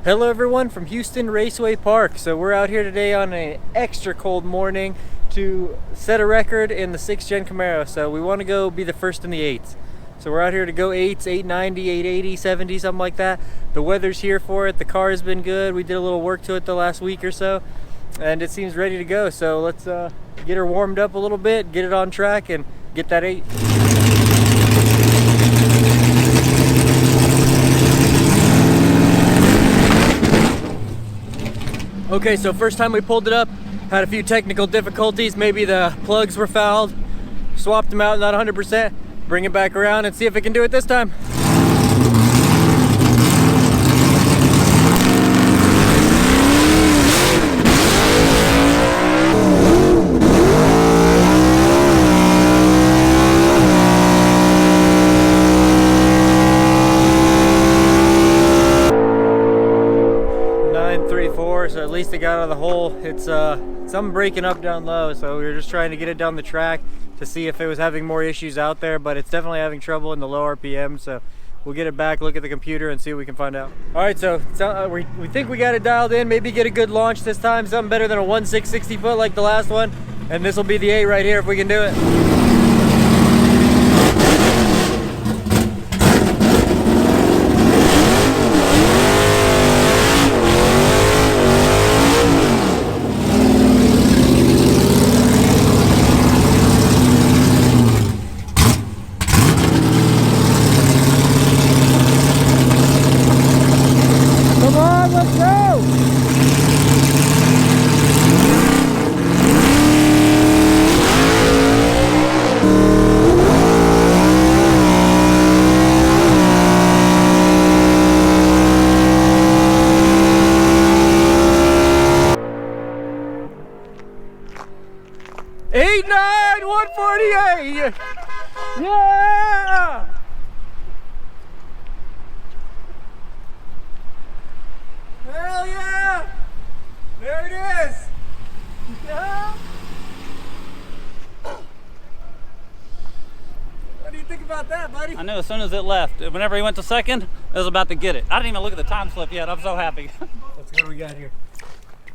Hello everyone from Houston Raceway Park. So we're out here today on an extra cold morning to set a record in the 6th gen Camaro. So we want to go be the first in the 8s. So we're out here to go 8s, 890, 880, 70, something like that. The weather's here for it. The car has been good. We did a little work to it the last week or so, and it seems ready to go. So let's get her warmed up a little bit, get it on track, and get that 8. Okay, so first time we pulled it up, had a few technical difficulties. Maybe the plugs were fouled, swapped them out, not 100%. Bring it back around and see if it can do it this time. 934, so at least it got out of the hole. It's something breaking up down low, so we were just trying to get it down the track to see if it was having more issues out there, but it's definitely having trouble in the low RPM, so we'll get it back, look at the computer, and see what we can find out. All right, so we think we got it dialed in, maybe get a good launch this time, something better than a 1.660 foot like the last one, and this will be the 8 right here if we can do it. Let's go! Eight, 9, 148! Yeah! Hell yeah! There it is! Yeah. What do you think about that, buddy? I knew as soon as it left, whenever he went to second, it was about to get it. I didn't even look at the time slip yet. I'm so happy. Let's see what we got here.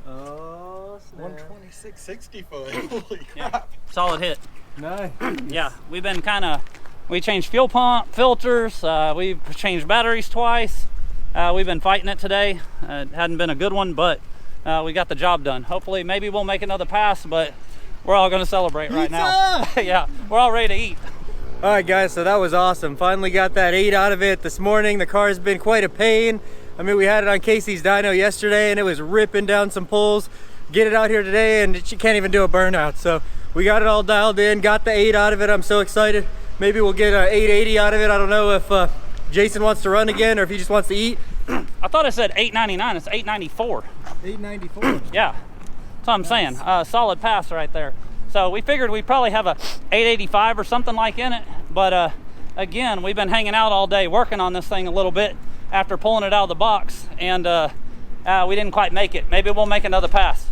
Oh, snap. 126.60 foot. Holy crap. Yeah. Solid hit. Nice. Yeah, we've been we changed fuel pump, filters, we've changed batteries twice. We've been fighting it today. It hadn't been a good one, but we got the job done. Hopefully, maybe we'll make another pass, but we're all gonna celebrate right now. Yeah, we're all ready to eat. All right, guys, so that was awesome. Finally got that 8 out of it this morning. The car's been quite a pain. I mean, we had it on Casey's dyno yesterday, and it was ripping down some pulls. Get it out here today, and she can't even do a burnout. So we got it all dialed in, got the 8 out of it. I'm so excited. Maybe we'll get an 880 out of it. I don't know if Jason wants to run again or if he just wants to eat. I thought it said 899. It's 894. 894. Yeah, that's what I'm saying. Solid pass right there. So we figured we'd probably have a 885 or something like in it. But again, we've been hanging out all day working on this thing a little bit after pulling it out of the box, and we didn't quite make it. Maybe we'll make another pass.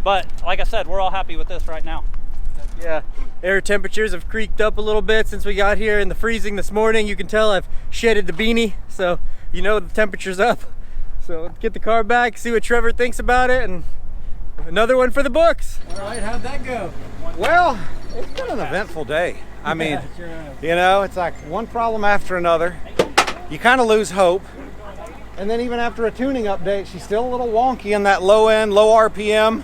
But like I said, we're all happy with this right now. Yeah, air temperatures have creaked up a little bit since we got here in the freezing this morning. You can tell I've shedded the beanie, so you know the temperature's up. So let's get the car back, see what Trevor thinks about it, and another one for the books. All right, how'd that go? Well, it's been an eventful day. I mean, you know, it's like one problem after another. You kind of lose hope. And then even after a tuning update, she's still a little wonky in that low end, low RPM.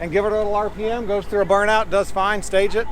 And give it a little RPM, goes through a burnout, does fine, stage it.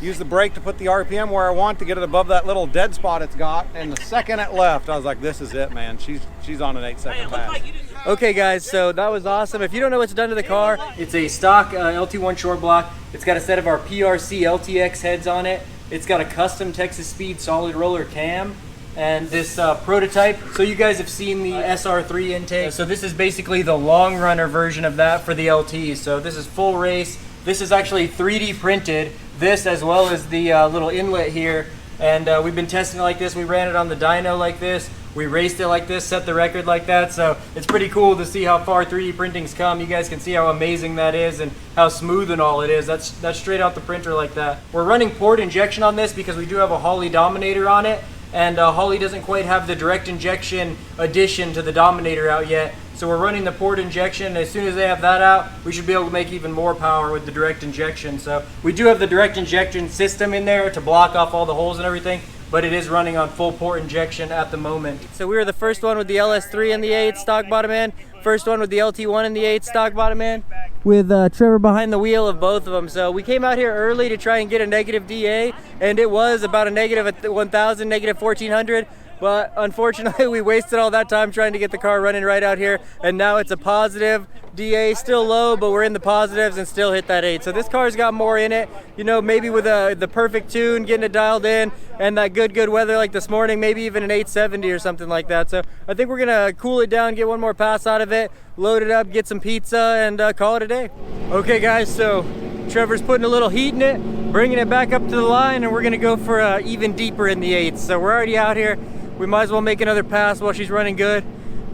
Use the brake to put the RPM where I want to get it above that little dead spot it's got. And the second it left, I was like, this is it, man. She's on an 8-second pass. Okay guys, so that was awesome. If you don't know what's done to the car, it's a stock LT1 short block. It's got a set of our PRC LTX heads on it. It's got a custom Texas Speed solid roller cam. And this prototype, so you guys have seen the SR3 intake. So this is basically the long runner version of that for the LTs. So this is full race. This is actually 3D printed, this as well as the little inlet here. And we've been testing it like this. We ran it on the dyno like this. We raced it like this, set the record like that. So it's pretty cool to see how far 3D printing's come. You guys can see how amazing that is and how smooth and all it is. That's straight out the printer like that. We're running port injection on this because we do have a Holley Dominator on it. And Holley doesn't quite have the direct injection addition to the Dominator out yet. So we're running the port injection. As soon as they have that out, we should be able to make even more power with the direct injection. So we do have the direct injection system in there to block off all the holes and everything, but it is running on full port injection at the moment. So we were the first one with the LS3 in the 8's stock bottom end, first one with the LT1 in the 8's stock bottom end, with Trevor behind the wheel of both of them. So we came out here early to try and get a negative DA, and it was about a negative 1,000, negative 1,400. But unfortunately, we wasted all that time trying to get the car running right out here, and now it's a positive. DA still low, but we're in the positives and still hit that 8. So this car's got more in it, you know, maybe with the perfect tune, getting it dialed in, and that good weather like this morning, maybe even an 870 or something like that. So I think we're gonna cool it down, get one more pass out of it, load it up, get some pizza, and call it a day. Okay guys, so Trevor's putting a little heat in it, bringing it back up to the line, and we're gonna go for even deeper in the 8. So we're already out here. We might as well make another pass while she's running good.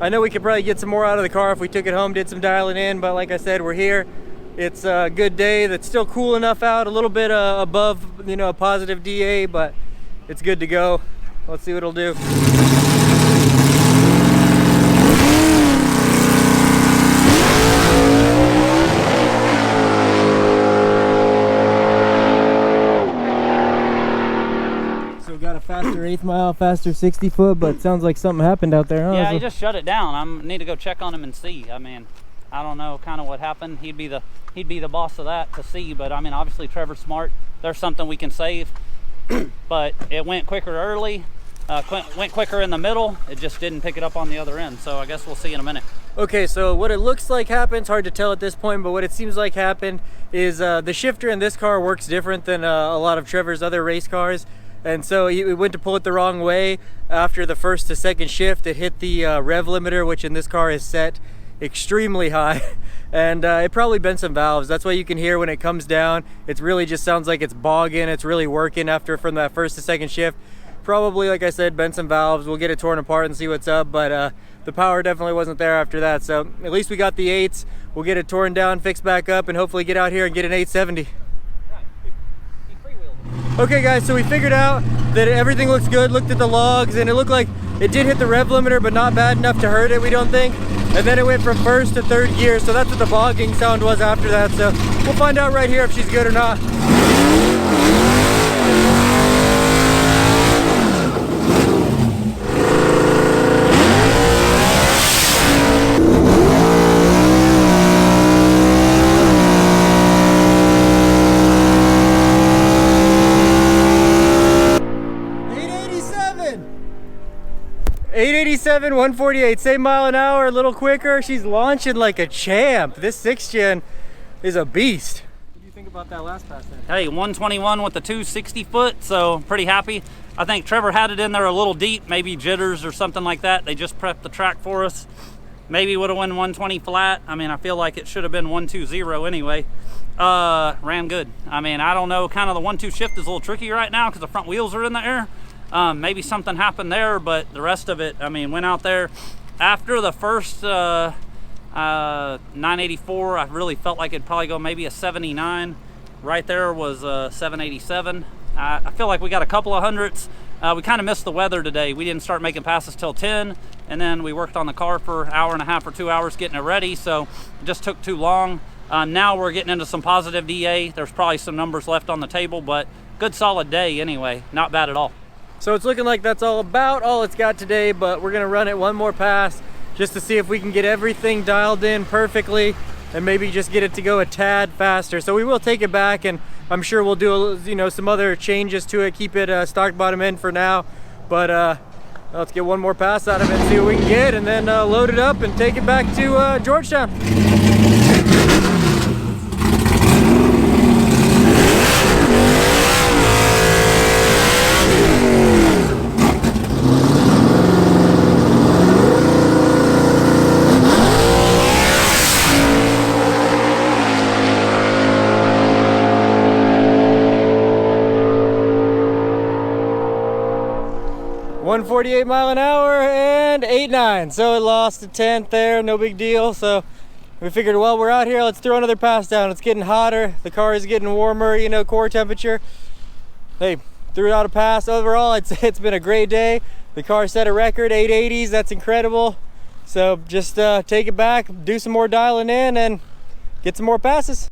I know we could probably get some more out of the car if we took it home, did some dialing in, but like I said, we're here. It's a good day that's still cool enough out, a little bit above, you know, a positive DA, but it's good to go. Let's see what it'll do. Got a faster 8th mile, faster 60 foot, but it sounds like something happened out there, huh? Yeah, he just shut it down. I need to go check on him and see. I mean, I don't know kind of what happened. He'd be the boss of that to see, but I mean, obviously Trevor's smart. There's something we can save, but it went quicker early, went quicker in the middle. It just didn't pick it up on the other end, so I guess we'll see in a minute. Okay, so what it looks like happened, it's hard to tell at this point, but what it seems like happened is the shifter in this car works different than a lot of Trevor's other race cars. And so he went to pull it the wrong way. After the first to second shift, it hit the rev limiter, which in this car is set extremely high. And it probably bent some valves. That's why you can hear when it comes down, it really just sounds like it's bogging. It's really working from that first to second shift. Probably, like I said, bent some valves. We'll get it torn apart and see what's up, but the power definitely wasn't there after that. So at least we got the 8s. We'll get it torn down, fixed back up, and hopefully get out here and get an 870. Okay guys, so we figured out that everything looks good, looked at the logs, and it looked like it did hit the rev limiter, but not bad enough to hurt it, we don't think. And then it went from first to third gear, so that's what the bogging sound was after that. So we'll find out right here if she's good or not. 887, 148, same mile an hour, a little quicker. She's launching like a champ. This 6th gen is a beast. What do you think about that last pass then? Hey, 121 with the 260 foot, so pretty happy. I think Trevor had it in there a little deep, maybe jitters or something like that. They just prepped the track for us. Maybe would have won 120 flat. I mean, I feel like it should have been 120 anyway. Ran good. I mean, I don't know, kind of the 1-2 shift is a little tricky right now because the front wheels are in the air. Maybe something happened there, but the rest of it, I mean, went out there. After the first 984, I really felt like it'd probably go maybe a 79. Right there was 787. I feel like we got a couple of hundredths. We kind of missed the weather today. We didn't start making passes till 10, and then we worked on the car for an hour and a half or 2 hours getting it ready, so it just took too long. Now we're getting into some positive DA. There's probably some numbers left on the table, but good solid day anyway. Not bad at all. So it's looking like that's about all it's got today, but we're gonna run it one more pass just to see if we can get everything dialed in perfectly and maybe just get it to go a tad faster. So we will take it back, and I'm sure we'll do some other changes to it, keep it stock bottom end for now. But let's get one more pass out of it and see what we can get, and then load it up and take it back to Georgetown. 148 mile an hour and 8.9, so it lost a tenth there, no big deal. So we figured, well, we're out here, let's throw another pass down. It's getting hotter, the car is getting warmer, you know, core temperature. Hey, threw out a pass. Overall, it's been a great day. The car set a record, 880s, that's incredible. So just take it back, do some more dialing in, and get some more passes.